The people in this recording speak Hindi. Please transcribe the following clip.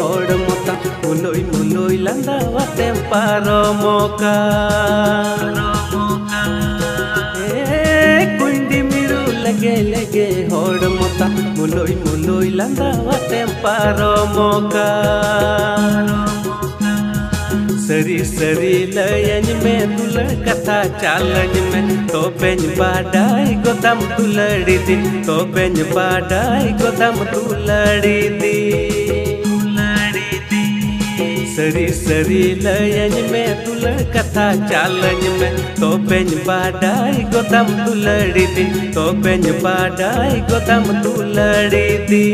होड़ मोता मुलोई मुलोई लंदा वातेम पारो मोका कुंडी मिरु लगे लगे होड़ मोता मुलोई मुलोई लंदा वातेम पारो मोका सरी सरी लयन में दुलड़ कथा चालन में तो बेन बाडाई गोदम दुलड़ी दी तो बेन बाडाई गोदम दुलड़ी दी सरी सरी लयन में दुलड़ कथा चालन में तो बेन बाडाई गोदम दुलड़ी दी तो बेन बाडाई गोदम दुलड़ी दी।